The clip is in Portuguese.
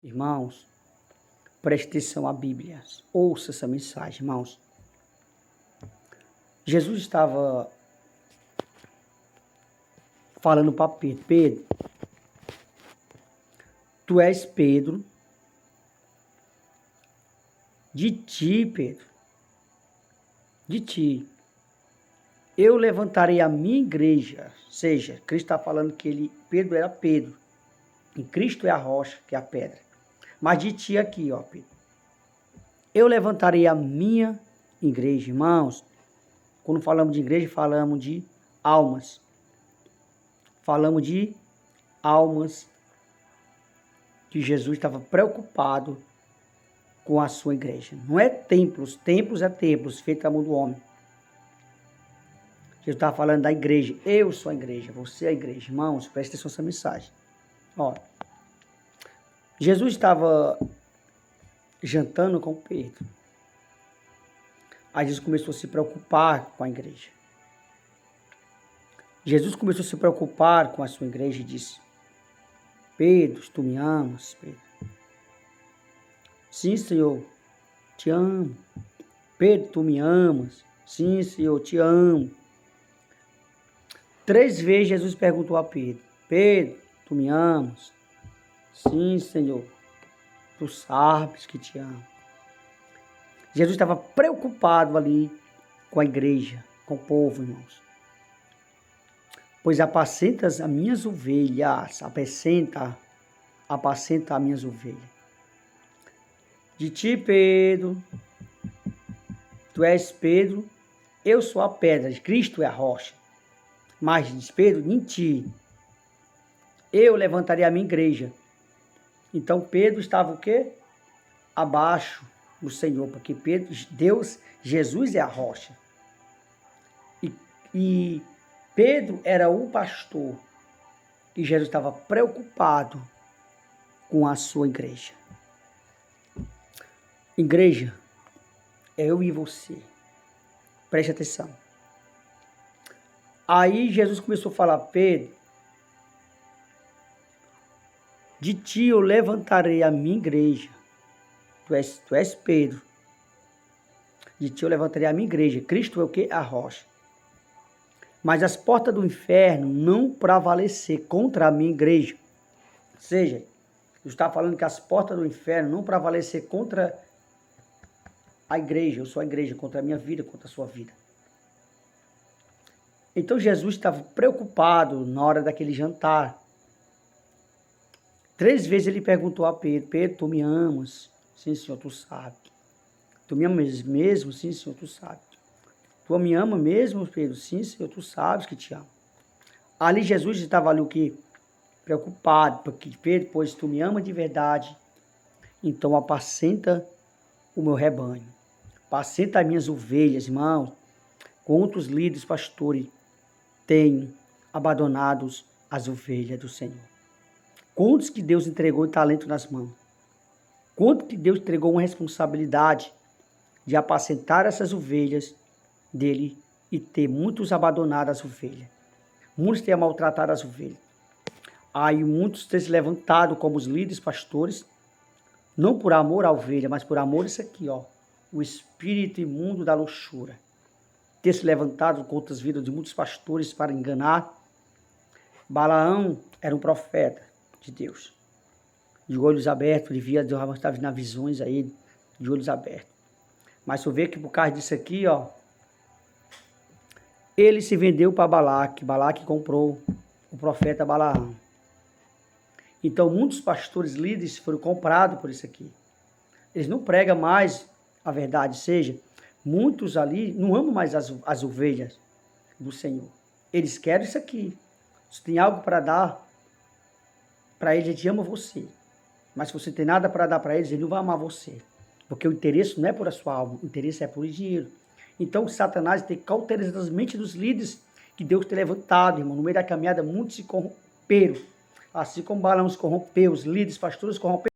Irmãos, preste atenção à Bíblia. Ouça essa mensagem, irmãos. Jesus estava falando para Pedro: Pedro, tu és Pedro. De ti, Pedro, de ti, eu levantarei a minha igreja. Ou seja, Cristo está falando que Pedro era Pedro. E Cristo é a rocha, que é a pedra. Mas de ti aqui, ó, Pedro. Eu levantarei a minha igreja. Irmãos, quando falamos de igreja, falamos de almas. Falamos de almas que Jesus estava preocupado com a sua igreja. Não é templos, templos é templos, feito a mão do homem. Jesus estava falando da igreja. Eu sou a igreja, você é a igreja. Irmãos, preste atenção nessa mensagem. Ó, Jesus estava jantando com Pedro. Aí Jesus começou a se preocupar com a igreja. Jesus começou a se preocupar com a sua igreja e disse: Pedro, tu me amas, Pedro? Sim, Senhor, te amo. Pedro, tu me amas? Sim, Senhor, te amo. 3 vezes Jesus perguntou a Pedro: Pedro, tu me amas? Sim, Senhor, tu sabes que te amo. Jesus estava preocupado ali com a igreja, com o povo, irmãos. Pois apacentas as minhas ovelhas, apacenta as minhas ovelhas. De ti, Pedro, tu és Pedro, eu sou a pedra, Cristo é a rocha. Mas diz Pedro, em ti, eu levantarei a minha igreja. Então Pedro estava o quê? Abaixo do Senhor, porque Jesus é a rocha. E Pedro era o pastor. E Jesus estava preocupado com a sua igreja. Igreja, é eu e você. Preste atenção. Aí Jesus começou a falar: Pedro, de ti eu levantarei a minha igreja. Tu és Pedro. De ti eu levantarei a minha igreja. Cristo é o quê? A rocha. Mas as portas do inferno não prevalecer contra a minha igreja. Ou seja, Jesus está falando que as portas do inferno não prevalecer contra a igreja. Eu sou a igreja, contra a minha vida, contra a sua vida. Então Jesus estava preocupado na hora daquele jantar. 3 vezes ele perguntou a Pedro: Pedro, tu me amas? Sim, Senhor, tu sabe. Tu me amas mesmo? Sim, Senhor, tu sabe. Tu me ama mesmo, Pedro? Sim, Senhor, tu sabes que te amo. Ali Jesus estava ali o quê? Preocupado, porque Pedro, pois tu me ama de verdade, então apacenta o meu rebanho. Apacenta as minhas ovelhas, irmãos. Quantos líderes, pastores, têm abandonado as ovelhas do Senhor? Quantos que Deus entregou talento nas mãos? Quanto que Deus entregou uma responsabilidade de apacentar essas ovelhas dele e ter muitos abandonado as ovelhas. Muitos têm maltratado as ovelhas. Aí muitos têm se levantado como os líderes pastores, não por amor à ovelha, mas por amor a isso aqui, ó, o espírito imundo da luxúria. Ter se levantado contra as vidas de muitos pastores para enganar. Balaão era um profeta de Deus. De olhos abertos, ele via Deus estava nas visões a ele, de olhos abertos. Mas você vê que por causa disso aqui, ó, ele se vendeu para Balaque. Balaque comprou o profeta Balaão. Então muitos pastores líderes foram comprados por isso aqui. Eles não pregam mais a verdade, seja, muitos ali não amam mais as ovelhas do Senhor. Eles querem isso aqui. Se tem algo para dar para eles, eles amam você. Mas se você tem nada para dar para eles, ele não vai amar você. Porque o interesse não é por a sua alma, o interesse é por dinheiro. Então Satanás tem cauterizado as mentes dos líderes que Deus tem levantado, irmão. No meio da caminhada, muitos se corromperam. Assim como Balaão se corrompeu, os líderes, pastores se corromperam.